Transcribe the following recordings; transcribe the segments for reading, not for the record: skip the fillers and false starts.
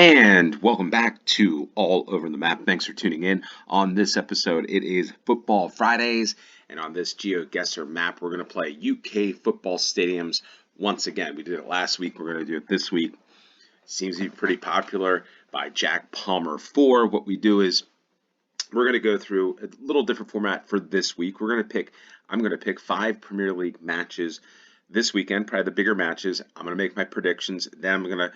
And welcome back to All Over the Map. Thanks for tuning in. On this episode, it is Football Fridays, and on this GeoGuessr map, we're going to play UK football stadiums once again. We did it last week. We're going to do it this week. Seems to be pretty popular by Jack Palmer 4. What we do is we're going to go through a little different format for this week. I'm going to pick 5 Premier League matches this weekend, probably the bigger matches. I'm going to make my predictions. Then I'm going to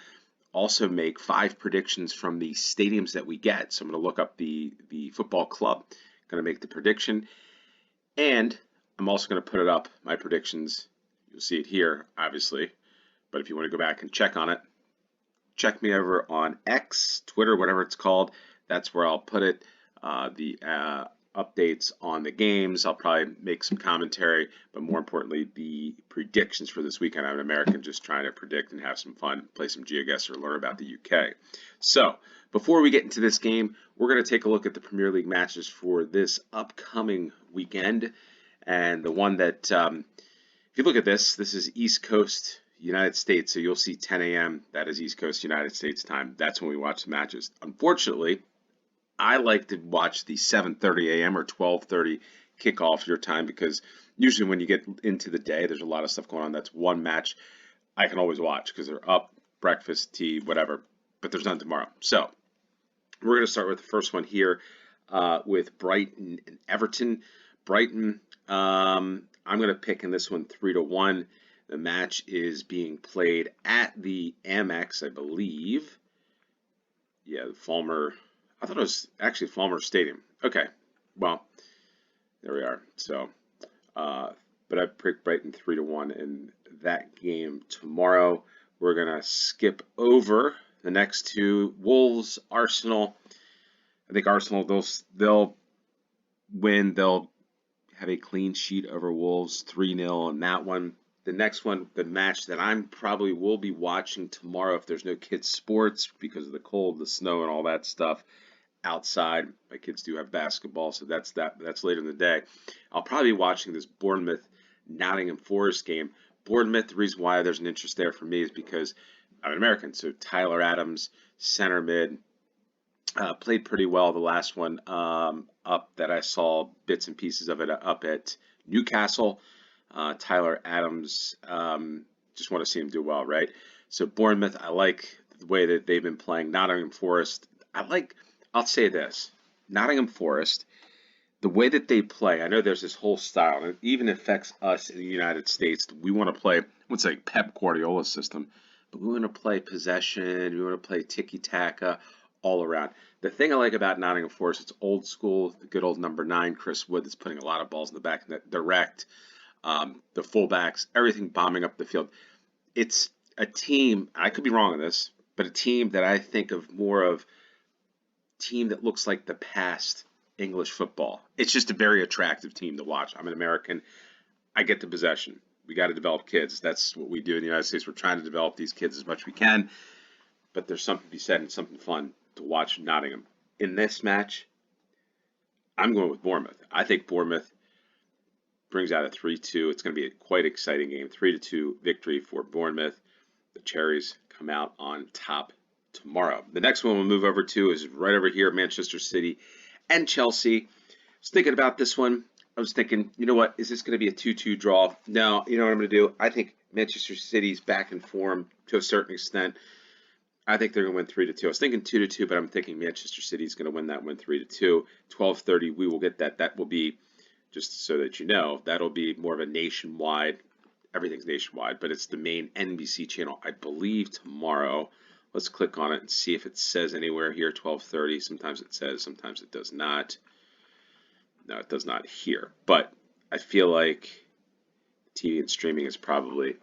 also make 5 predictions from the stadiums that we get. So I'm going to look up the football club, going to make the prediction, and I'm also going to put it up, my predictions. You'll see it here, obviously, but if you want to go back and check on it, check me over on X, Twitter, whatever it's called. That's where I'll put it. The updates on the games. I'll probably make some commentary, but more importantly, the predictions for this weekend. I'm an American just trying to predict and have some fun, play some GeoGuessr, learn about the UK. So before we get into this game, we're going to take a look at the Premier League matches for this upcoming weekend. And the one that, if you look at this is East Coast United States, so you'll see 10 a.m. That is East Coast United States time. That's when we watch the matches. Unfortunately, I like to watch the 7:30 a.m. or 12:30 kickoff your time, because usually when you get into the day, there's a lot of stuff going on. That's one match I can always watch because they're up, breakfast, tea, whatever, but there's none tomorrow. So we're going to start with the first one here with Brighton and Everton. Brighton, I'm going to pick in this one 3-1. The match is being played at the Amex, I believe. Yeah, the Falmer. I thought it was actually Falmer Stadium. Okay, well, there we are. So, but I picked Brighton 3-1 in that game tomorrow. We're gonna skip over the next two: Wolves, Arsenal. I think Arsenal they'll win. They'll have a clean sheet over Wolves, 3-0 in that one. The next one, the match that I'm probably will be watching tomorrow if there's no kids' sports because of the cold, the snow, and all that stuff outside. My kids do have basketball, so that's later in the day. I'll probably be watching this Bournemouth Nottingham Forest game. Bournemouth, the reason why there's an interest there for me is because I'm an American. So Tyler Adams, center mid, played pretty well the last one up that I saw bits and pieces of it up at Newcastle. Tyler Adams, just want to see him do well, right? So Bournemouth, I like the way that they've been playing. Nottingham Forest, I'll say this, Nottingham Forest, the way that they play, I know there's this whole style, and it even affects us in the United States. We want to play, I wouldn't say Pep Guardiola's system, but we want to play possession, we want to play tiki-taka all around. The thing I like about Nottingham Forest, it's old school, the good old number 9, Chris Wood, that's putting a lot of balls in the back net, direct, the fullbacks, everything bombing up the field. It's a team, I could be wrong on this, but a team that I think of more of team that looks like the past English football. It's just a very attractive team to watch. I'm an American. I get the possession. We got to develop kids. That's what we do in the United States. We're trying to develop these kids as much as we can, but there's something to be said and something fun to watch Nottingham. In this match, I'm going with Bournemouth. I think Bournemouth brings out a 3-2. It's going to be a quite exciting game. 3-2 victory for Bournemouth. The Cherries come out on top tomorrow. The next one we'll move over to is right over here, Manchester City and Chelsea. I was thinking about this one. I was thinking, you know what, is this going to be a 2-2 draw? No, you know what I'm going to do? I think Manchester City's back in form to a certain extent. I think they're going to win 3-2. I was thinking 2-2, but I'm thinking Manchester City's going to win that one 3-2. 12:30, we will get that. That will be, just so that you know, that'll be more of a nationwide, everything's nationwide, but it's the main NBC channel, I believe, tomorrow. Let's click on it and see if it says anywhere here, 12:30. Sometimes it says, sometimes it does not. No, it does not here. But I feel like TV and streaming is probably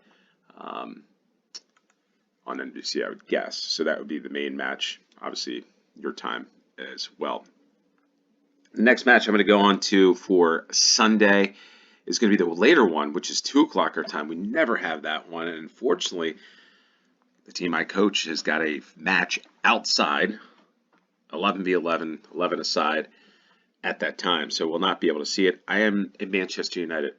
on NBC, I would guess. So that would be the main match. Obviously, your time as well. The next match I'm going to go on to for Sunday is going to be the later one, which is 2 o'clock our time. We never have that one. And unfortunately, the team I coach has got a match outside, 11v11, 11 aside at that time, so we'll not be able to see it. I am a Manchester United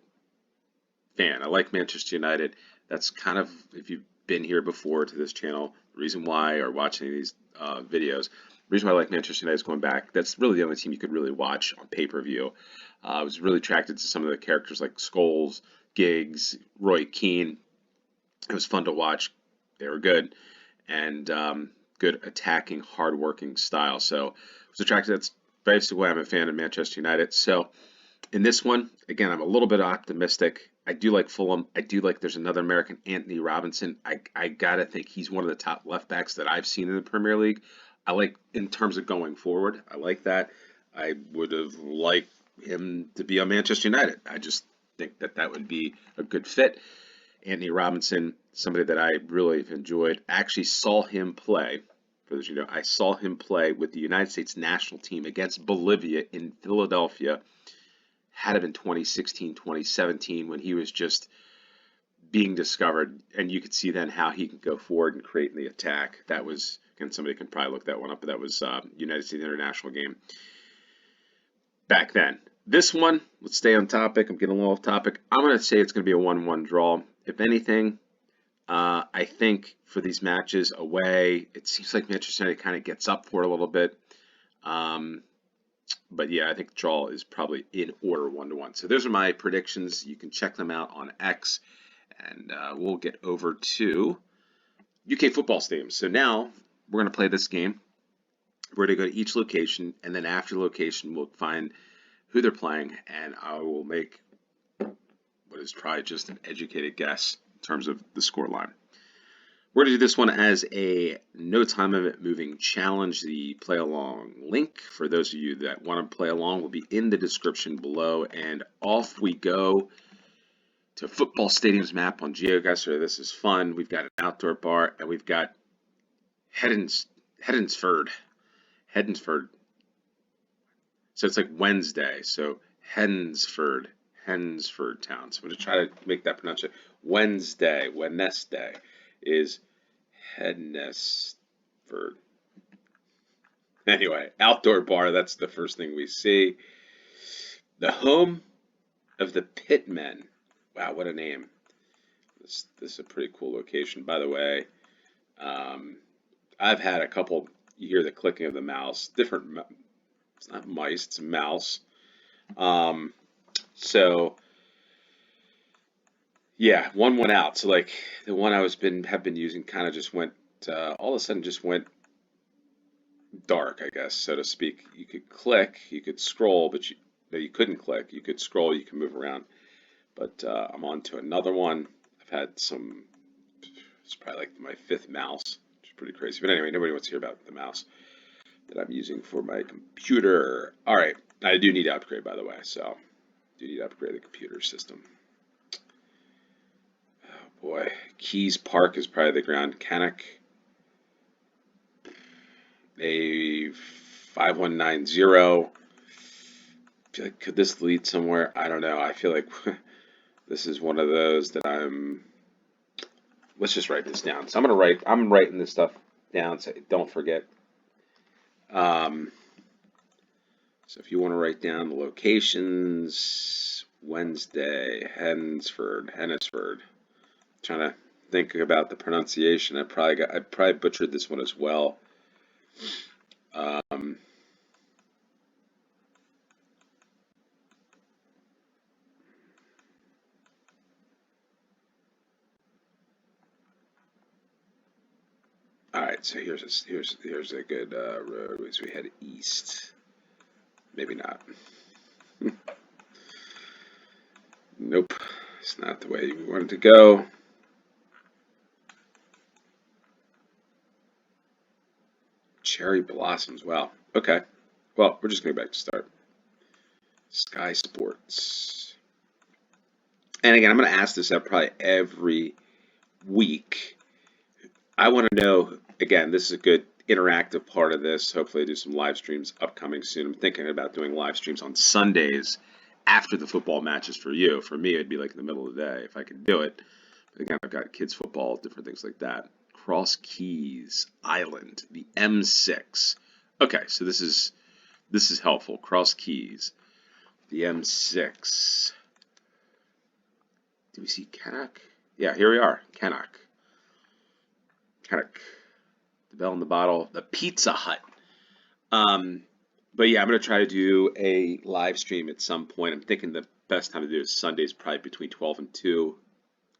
fan. I like Manchester United. That's kind of, if you've been here before to this channel, the reason why, or watching these videos, the reason why I like Manchester United is going back. That's really the only team you could really watch on pay-per-view. I was really attracted to some of the characters like Scholes, Giggs, Roy Keane. It was fun to watch. They were good, and good attacking, hard-working style. So I was attracted. That's basically why I'm a fan of Manchester United. So in this one, again, I'm a little bit optimistic. I do like Fulham. I do like there's another American, Anthony Robinson. I gotta think he's one of the top left backs that I've seen in the Premier League. I like in terms of going forward. I like that. I would have liked him to be on Manchester United. I just think that that would be a good fit. Anthony Robinson, somebody that I really have enjoyed. I actually saw him play. For those of you know, I saw him play with the United States national team against Bolivia in Philadelphia. Had it been 2016, 2017 when he was just being discovered, and you could see then how he can go forward and create in the attack. That was, again, somebody can probably look that one up, but that was United States international game back then. This one, let's stay on topic. I'm getting a little off topic. I'm going to say it's going to be a 1-1 draw. If anything, I think for these matches away, it seems like Manchester United kind of gets up for it a little bit. But yeah, I think the draw is probably in order 1-1. So those are my predictions. You can check them out on X. And we'll get over to UK football stadiums. So now we're going to play this game. We're going to go to each location. And then after the location, we'll find who they're playing. And I will make what is probably just an educated guess in terms of the score line. We're going to do this one as a no time limit moving challenge. The play along link for those of you that want to play along will be in the description below. And off we go to football stadiums map on GeoGuessr. This is fun. We've got an outdoor bar and we've got Hednesford. So it's like Wednesday. So Hednesford Town. So I'm going to try to make that pronunciation. Wednesday is Hednesford. Anyway, outdoor bar, that's the first thing we see. The home of the Pitmen. Wow, what a name. This is a pretty cool location, by the way. I've had a couple, you hear the clicking of the mouse. Different, it's not mice, it's a mouse. So yeah, one went out. So like the one have been using kind of just went all of a sudden just went dark, I guess, so to speak. You could click, you could scroll, but you couldn't click. You could scroll, you can move around. But I'm on to another one. I've had some, it's probably like my 5th mouse, which is pretty crazy. But anyway, nobody wants to hear about the mouse that I'm using for my computer. All right, I do need to upgrade, by the way, so I do need to upgrade the computer system. Oh boy, Keys Park is probably the ground. Cannock, a 5190. I feel like, could this lead somewhere? I don't know. I feel like this is one of those that let's just write this down. So I'm writing this stuff down so don't forget. So if you want to write down the locations, Wednesday, Hednesford. Trying to think about the pronunciation. I probably butchered this one as well. All right, so here's a good road as we head east. Maybe not. Nope, it's not the way we wanted to go. Cherry blossoms. Wow. Okay. Well, we're just going back to start. Sky Sports. And again, I'm going to ask this out probably every week. I want to know, again, this is a good interactive part of this. Hopefully I do some live streams upcoming soon. I'm thinking about doing live streams on Sundays after the football matches for you. For me, it'd be like in the middle of the day if I could do it. But again, I've got kids football, different things like that. Cross Keys Island, the M6. Okay, so this is helpful. Cross Keys, the M6. Do we see Cannock? Yeah, here we are, Cannock. kind of the bell in the bottle, the Pizza Hut. Um, but yeah, I'm gonna try to do a live stream at some point. I'm thinking the best time to do it is Sundays, probably between 12 and 2.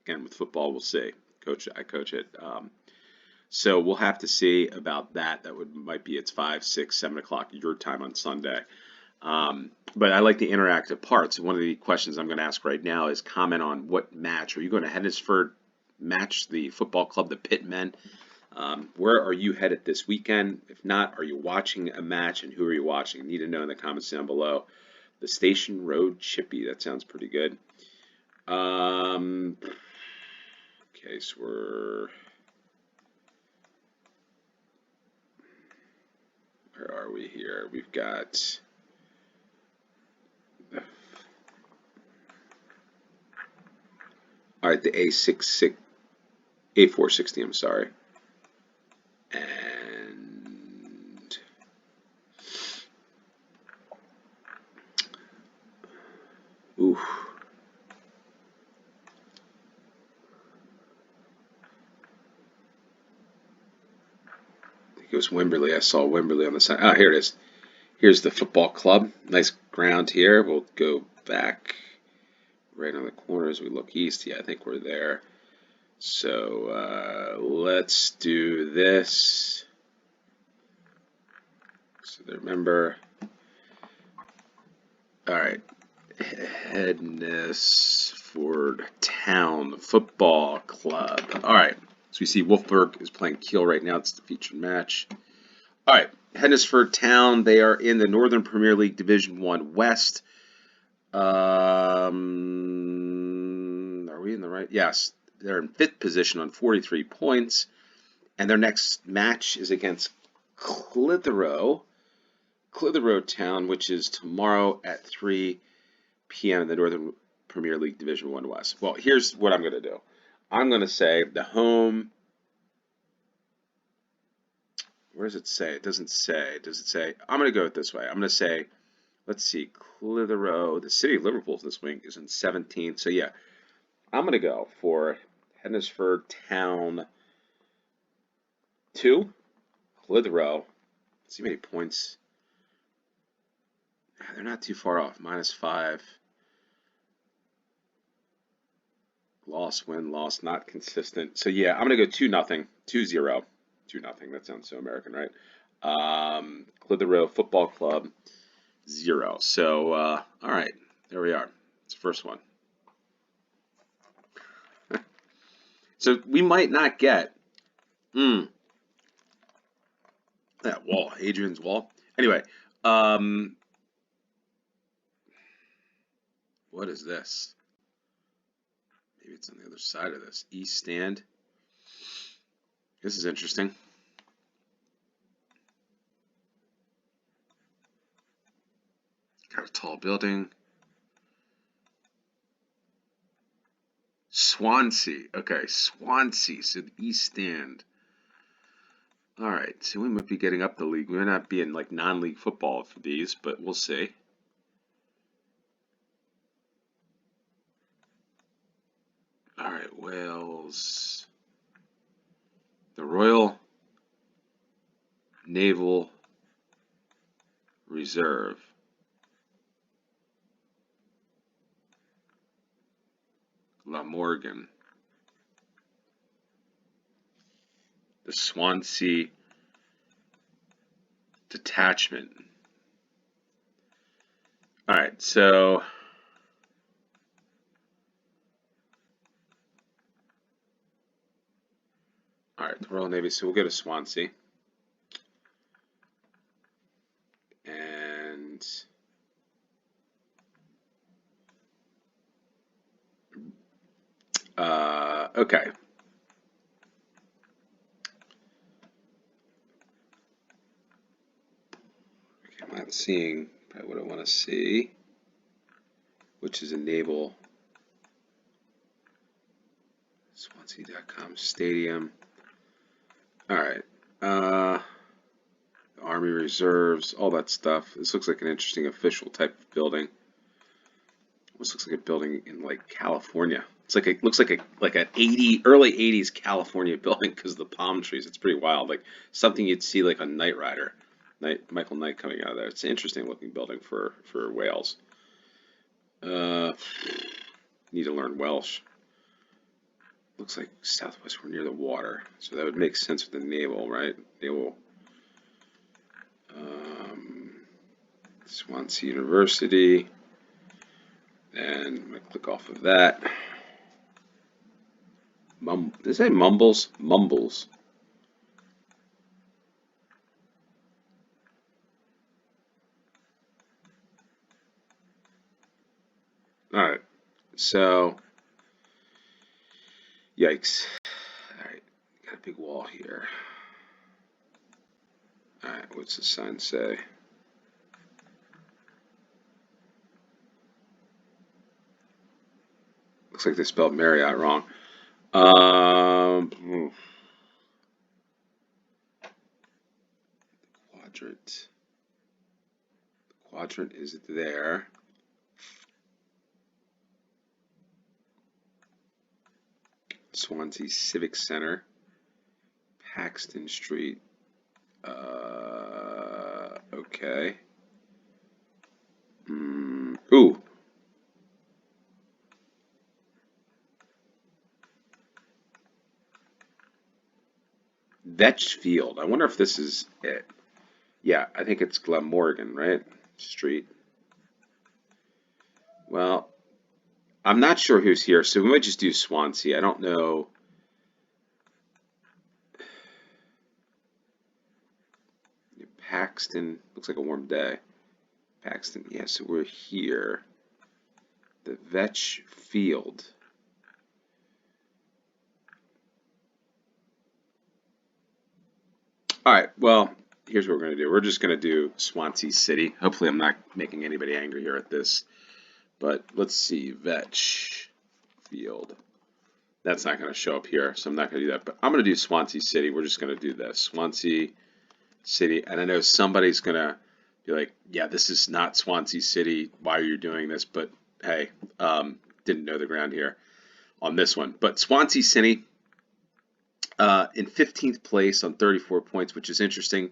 Again, with football, we'll see. I coach it. So we'll have to see about that. Might be it's 5, 6, 7 o'clock your time on Sunday. But I like the interactive parts. One of the questions I'm going to ask right now is comment on what match. Are you going to Hednesford match, the football club, the Pitmen? Where are you headed this weekend? If not, are you watching a match, and who are you watching? I need to know in the comments down below. The Station Road Chippy. That sounds pretty good. Okay, so where are we here? We've got all right, the A460, I'm sorry. And ooh. I think it was Wimberley. I saw Wimberley on the side. Oh, here it is. Here's the football club. Nice ground here. We'll go back right on the corner as we look east. Yeah, I think we're there. So let's do this. So remember. All right. Hednesford Town Football Club. All right. So we see Wolfsburg is playing Kiel right now. It's the featured match. All right. Hednesford Town. They are in the Northern Premier League Division 1 West. Are we in the right? Yes. They're in 5th position on 43 points. And their next match is against Clitheroe Town, which is tomorrow at 3 p.m. in the Northern Premier League Division 1 West. Well, here's what I'm going to do. I'm going to say the home. Where does it say? It doesn't say. Does it say? I'm going to go it this way. I'm going to say, let's see, Clitheroe. The city of Liverpool this week is in 17th. So, yeah, I'm going to go for Hednesford Town 2, Clitheroe. Let's see how many points. They're not too far off. -5. Loss, win, loss, not consistent. So, yeah, I'm going to go 2-0. 2-0. 2-0. That sounds so American, right? Clitheroe Football Club 0. So, all right. There we are. It's the first one. So, we might not get that wall. Adrian's wall. Anyway, what is this? Maybe it's on the other side of this. East stand. This is interesting. Got a tall building. Swansea. Okay, Swansea. So the East stand. All right. So we might be getting up the league. We might not be in like non-league football for these, but we'll see. All right, Wales. The Royal Naval Reserve. La Morgan. The Swansea Detachment. All right, so all right, the Royal Navy. So we'll go to Swansea. And okay. I'm not seeing probably what I want to see, which is a naval. Swansea.com Stadium. All right. Army Reserves, all that stuff. This looks like an interesting official type of building. This looks like a building in like California. looks like an early 80s California building because of the palm trees. It's pretty wild. Like something you'd see like on Knight Rider. Michael Knight coming out of there. It's an interesting looking building for Wales. Need to learn Welsh. Looks like Southwest. We're near the water, so that would make sense with the naval, right? Naval. Swansea University. And I'm gonna click off of that. Did it say Mumbles? Mumbles. Alright, so, yikes. Alright, got a big wall here. Alright, what's the sign say? Looks like they spelled Marriott wrong. Quadrant. The quadrant is there. Swansea Civic Center, Paxton Street. Okay. Ooh. Vetch Field. I wonder if this is it. Yeah, I think it's Glamorgan, right? Street. Well, I'm not sure who's here, so we might just do Swansea. I don't know. Paxton. Looks like a warm day. Paxton. Yeah, so we're here. The Vetch Field. All right, well, here's what we're going to do. We're just going to do Swansea City. Hopefully I'm not making anybody angry here at this. But let's see, Vetch Field. That's not going to show up here, so I'm not going to do that. But I'm going to do Swansea City. We're just going to do this. Swansea City. And I know somebody's going to be like, yeah, this is not Swansea City. Why are you doing this? But hey, didn't know the ground here on this one. But Swansea City in 15th place on 34 points, which is interesting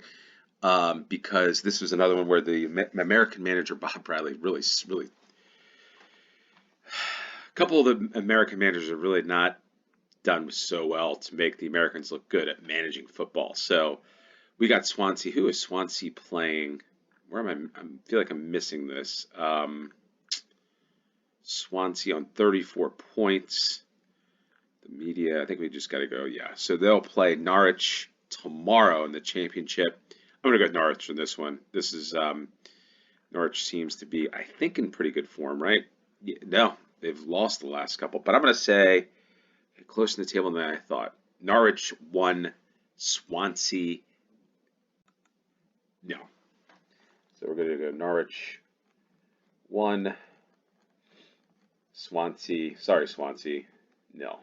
because this was another one where the American manager, Bob Bradley, really a couple of the American managers have really not done so well to make the Americans look good at managing football. So we got Swansea. Who is Swansea playing? Where am I? I feel like I'm missing this. Swansea on 34 points. The media, I think we just got to go. Yeah. So they'll play Norwich tomorrow in the championship. I'm going to go Norwich for this one. This is Norwich seems to be, I think, in pretty good form, right? Yeah, no, they've lost the last couple, but I'm going to say closer to the table than I thought. Norwich 1, Swansea no. So we're going to go Norwich 1, Swansea no.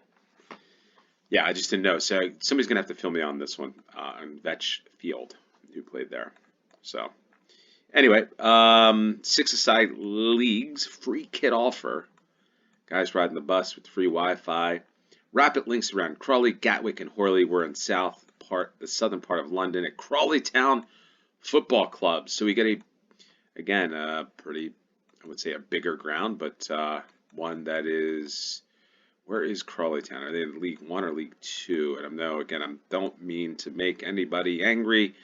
Yeah, I just didn't know. So somebody's going to have to fill me on this one on Vetch Field, who played there. So anyway, 6-a-side leagues, free kit offer. Guys riding the bus with free Wi-Fi. Rapid links around Crawley, Gatwick, and Horley. We're in the southern part of London at Crawley Town Football Club. So we get a pretty, I would say, a bigger ground, but one that is. Where is Crawley Town? Are they in League 1 or League 2? And I don't mean to make anybody angry.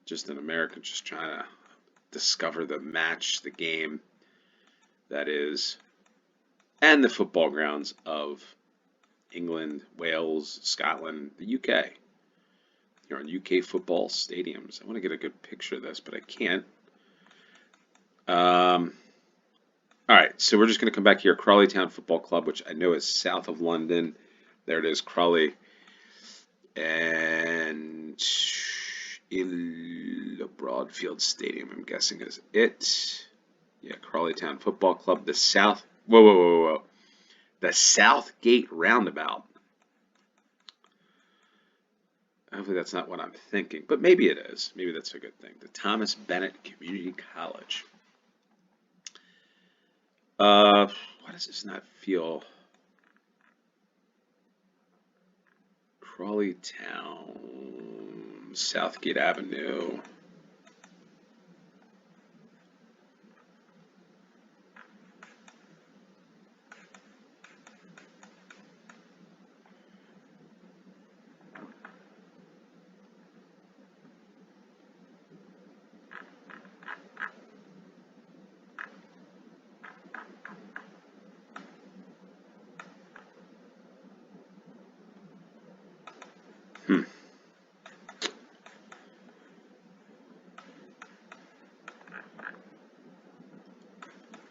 Just an American just trying to discover the game that is, and the football grounds of England, Wales, Scotland, the UK. Here on UK football stadiums. I want to get a good picture of this, but I can't. All right, so we're just going to come back here. Crawley Town Football Club, which I know is south of London. There it is, Crawley. And Broadfield Stadium, I'm guessing, is it. Yeah, Crawley Town Football Club. The South. Whoa. The Southgate Roundabout. Hopefully that's not what I'm thinking, but maybe it is. Maybe that's a good thing. The Thomas Bennett Community College. Why does this not feel? Crawley Town, Southgate Avenue.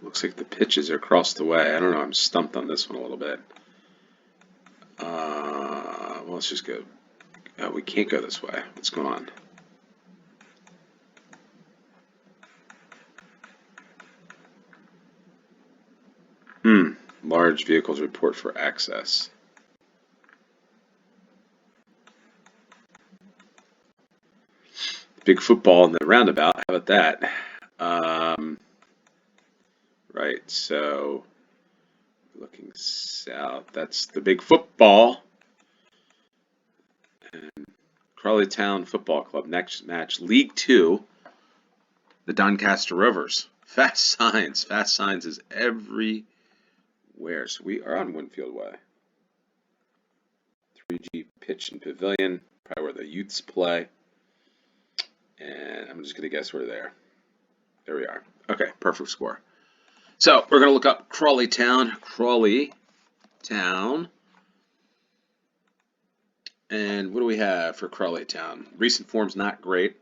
Looks like the pitches are across the way. I don't know. I'm stumped on this one a little bit. Well, let's just go. Oh, we can't go this way. What's going on? Large vehicles report for access. Big football in the roundabout. How about that? Right, so looking south, that's the big football. And Crawley Town Football Club, next match, League Two, the Doncaster Rovers. Fast signs. Fast signs is everywhere. So we are on Winfield Way. 3G pitch and pavilion, probably where the youths play. And I'm just going to guess we're there. There we are. Okay, perfect score. So we're going to look up Crawley Town. Crawley Town. And what do we have for Crawley Town? Recent form's not great.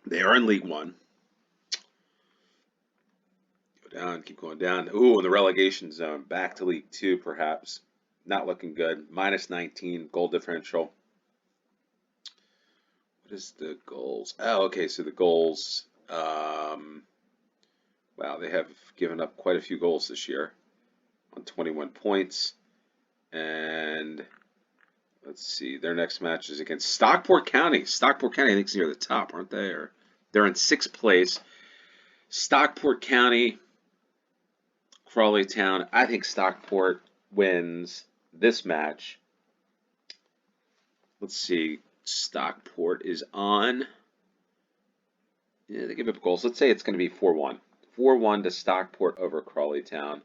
They are in League One. Go down, keep going down. Ooh, in the relegation zone. Back to League Two, perhaps. Not looking good. Minus 19 goal differential. What is the goals? Oh, okay, so the goals. Wow, they have given up quite a few goals this year on 21 points. And let's see, their next match is against Stockport County. Stockport County, I think, is near the top, aren't they? Or they're in 6th place. Stockport County, Crawley Town. I think Stockport wins this match. Let's see. Stockport is on. Yeah, they give up goals. Let's say it's going to be 4-1. 4-1 to Stockport over Crawley Town.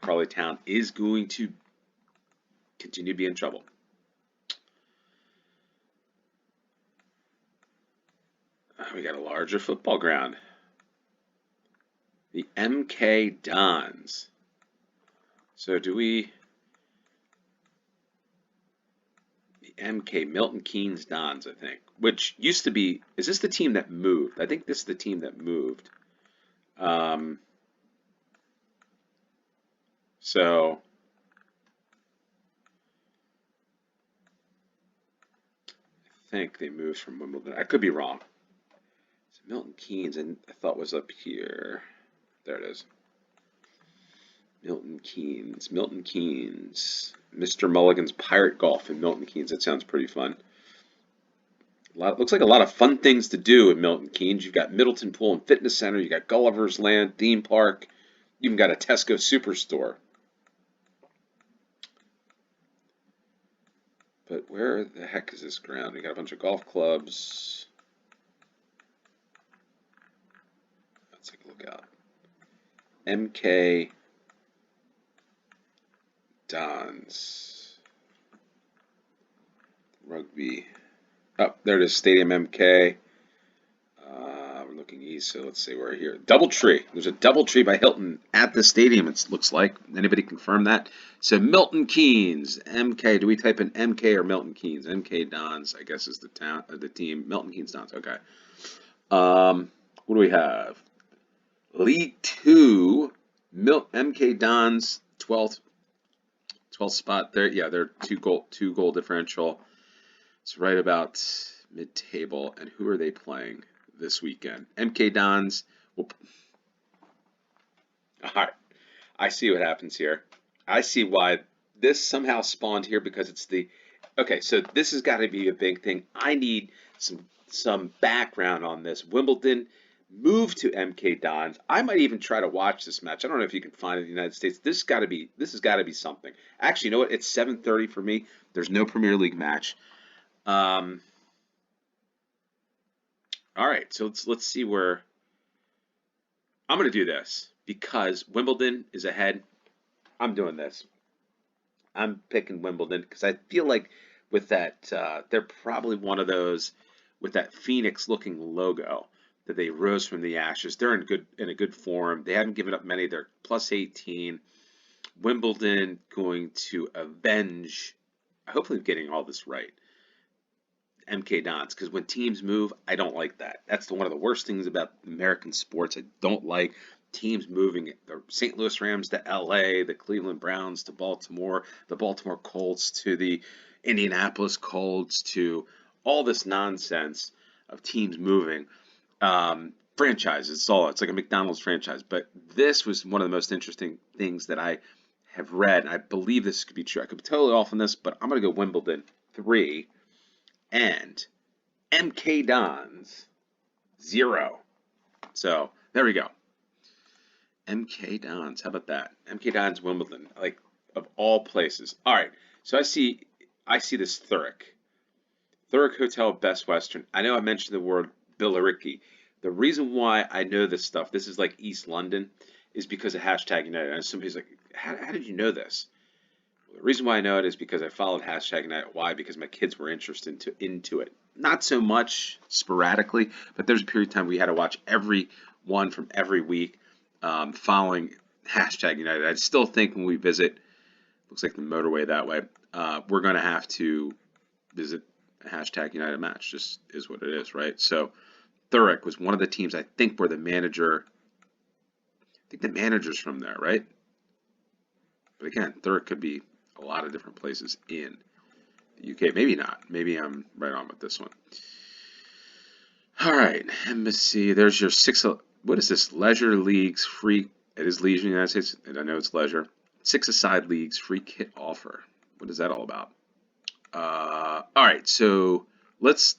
Crawley Town is going to continue to be in trouble. We got a larger football ground. The MK Dons. So do we... The MK, Milton Keynes Dons, I think. Which used to be... Is this the team that moved? I think this is the team that moved. So... I think they moved from Wimbledon. I could be wrong. So Milton Keynes, I thought was up here. There it is. Milton Keynes. Milton Keynes. Mr. Mulligan's Pirate Golf in Milton Keynes. That sounds pretty fun. Looks like a lot of fun things to do in Milton Keynes. You've got Middleton Pool and Fitness Center. You've got Gulliver's Land, theme park. You even got a Tesco Superstore. But where the heck is this ground? We got a bunch of golf clubs. Let's take a look out. MK Dons. Rugby. Oh, there it is, Stadium MK. We're looking east, so let's see, we're here. Doubletree. There's a Doubletree by Hilton at the stadium, it looks like. Anybody confirm that? So Milton Keynes, MK. Do we type in MK or Milton Keynes? MK Dons, I guess, is the town, the team. Milton Keynes Dons. Okay. What do we have? League Two. MK Dons, 12th spot. There, yeah, they're two goal differential. It's right about mid-table. And who are they playing this weekend? MK Dons. All right. I see what happens here. I see why this somehow spawned here, because it's the... Okay, so this has got to be a big thing. I need some background on this. Wimbledon move to MK Dons. I might even try to watch this match. I don't know if you can find it in the United States. This has got to be something. Actually, you know what? It's 7:30 for me. There's no Premier League match. Um, all right, so let's see where I'm going to do this because Wimbledon is ahead. I'm doing this. I'm picking Wimbledon because I feel like with that, they're probably one of those with that Phoenix-looking logo that they rose from the ashes. They're in a good form. They haven't given up many. They're plus 18. Wimbledon going to avenge. Hopefully, I'm getting all this right. MK Dons, because when teams move, I don't like that. That's one of the worst things about American sports. I don't like teams moving. The St. Louis Rams to LA, the Cleveland Browns to Baltimore, the Baltimore Colts to the Indianapolis Colts, to all this nonsense of teams moving. Franchises, it's like a McDonald's franchise. But this was one of the most interesting things that I have read, and I believe this could be true. I could be totally off on this, but I'm going to go Wimbledon 3 and MK Dons 0. So there we go. MK Dons. How about that? MK Dons Wimbledon. Like of all places. All right. So I see this Thurrock. Thurrock Hotel Best Western. I know I mentioned the word Billericay. The reason why I know this stuff, this is like East London, is because of hashtag United. And somebody's like, how did you know this? The reason why I know it is because I followed hashtag United. Why? Because my kids were interested into it. Not so much sporadically, but there's a period of time we had to watch every one from every week following hashtag United. I still think when we visit, looks like the motorway that way, we're going to have to visit a hashtag United match. Just is what it is, right? So Thurrock was one of the teams I think where the manager, I think the manager's from there, right? But again, Thurrock could be a lot of different places in the UK. Maybe not. Maybe I'm right on with this one. All right, Embassy. There's your six. What is this? Leisure leagues free. It is leisure in the United States, and I know it's leisure. 6-a-side leagues free kit offer. What is that all about? All right, so let's.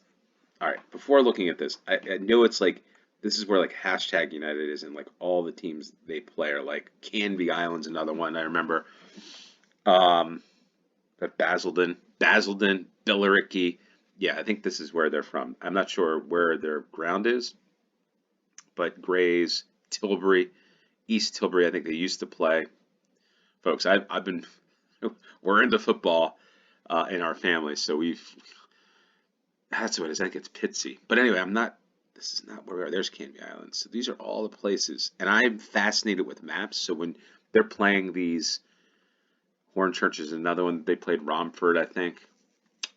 All right, before looking at this, I know it's like this is where like hashtag United is, and like all the teams they play are like Canby Island's another one I remember. Um, But Basildon, Billericay. Yeah, I think this is where they're from. I'm not sure where their ground is, but Grays, Tilbury, East Tilbury, I think they used to play. Folks, I've been, we're into football in our family, so that's what it is. That gets pitsy. But anyway, this is not where we are. There's Canby Island. So these are all the places. And I'm fascinated with maps. So when they're playing these, Hornchurch is another one. They played Romford, I think.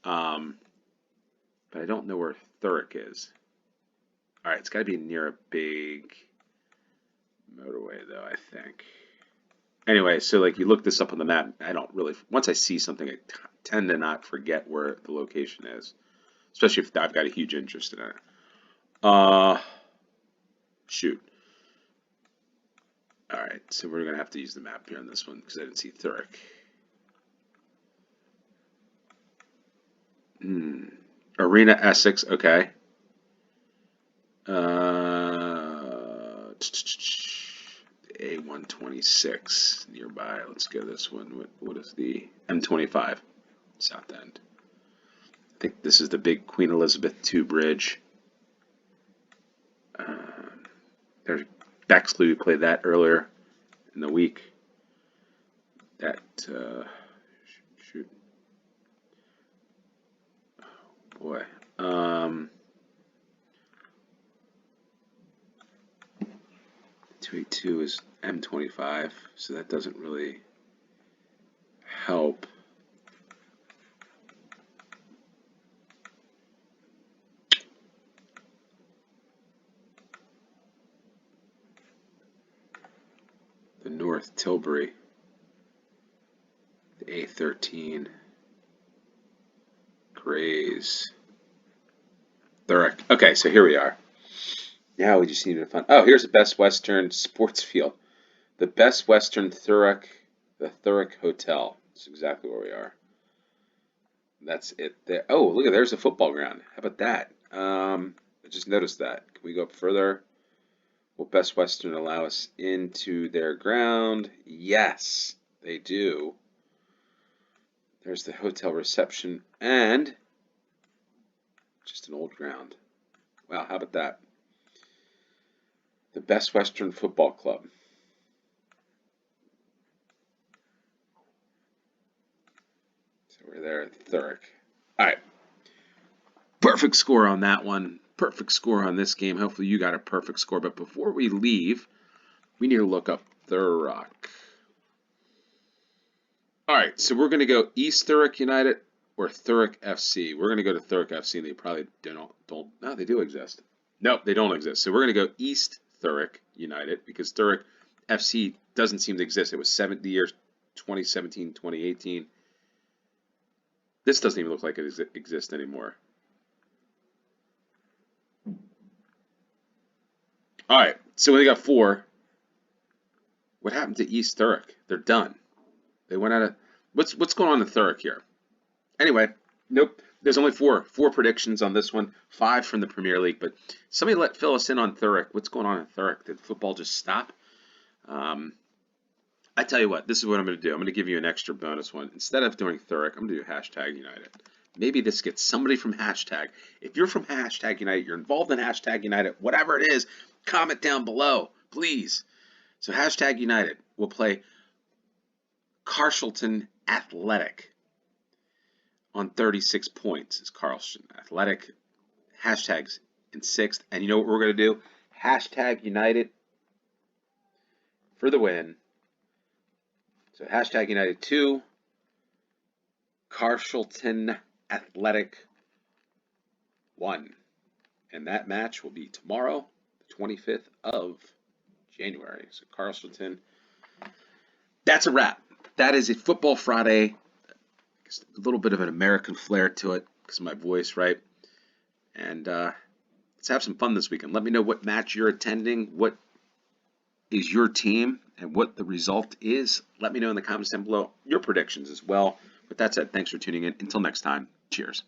But I don't know where Thurrock is. All right, it's got to be near a big motorway, though, I think. Anyway, so like you look this up on the map, I don't really, once I see something, I tend to not forget where the location is, especially if I've got a huge interest in it. Shoot. All right, so we're going to have to use the map here on this one because I didn't see Thurrock. Arena Essex, okay. A126 nearby. Let's go this one. What is the M25? South End. I think this is the big Queen Elizabeth II bridge. There's Bexley. We played that earlier in the week. That shoot. Oh boy. 282 is M25, so that doesn't really help. The North Tilbury, the A13, Grays, Thurrock. Okay, so here we are. Now we just need to find. Oh, here's the Best Western Sports Field. The Best Western Thurrock, the Thurrock Hotel. That's exactly where we are. That's it there. Oh, look at there's a football ground. How about that? I just noticed that. Can we go up further? Will Best Western allow us into their ground? Yes, they do. There's the hotel reception and just an old ground. Wow, how about that? The Best Western Football Club. So we're there at Thurrock. All right. Perfect score on that one. Perfect score on this game. Hopefully you got a perfect score. But before we leave, we need to look up Thurrock. All right, so we're going to go East Thurrock United or Thurrock FC. We're going to go to Thurrock FC, and they probably don't. No, they do exist. Nope, they don't exist. So we're going to go East Thurrock United because Thurrock FC doesn't seem to exist. It was the year 2017, 2018. This doesn't even look like it exists anymore. All right, so we got 4. What happened to East Thurrock? They're done. They went out of what's going on in Thurrock here? Anyway, nope. There's only 4 predictions on this one. 5 from the Premier League, but somebody fill us in on Thurrock. What's going on in Thurrock? Did football just stop? I tell you what. This is what I'm going to do. I'm going to give you an extra bonus one. Instead of doing Thurrock, I'm going to do hashtag United. Maybe this gets somebody from hashtag. If you're from hashtag United, you're involved in hashtag United, whatever it is, comment down below, please. So hashtag United. We'll play Carshalton Athletic on 36 points. Is Carshalton Athletic. Hashtags in 6th. And you know what we're going to do? Hashtag United for the win. So hashtag United 2. Carshalton Athletic 1. And that match will be tomorrow, the 25th of January. So Carshalton. That's a wrap. That is a Football Friday. A little bit of an American flair to it because of my voice, right? And let's have some fun this weekend. Let me know what match you're attending, what is your team, and what the result is. Let me know in the comments down below your predictions as well. With that said, thanks for tuning in. Until next time, cheers.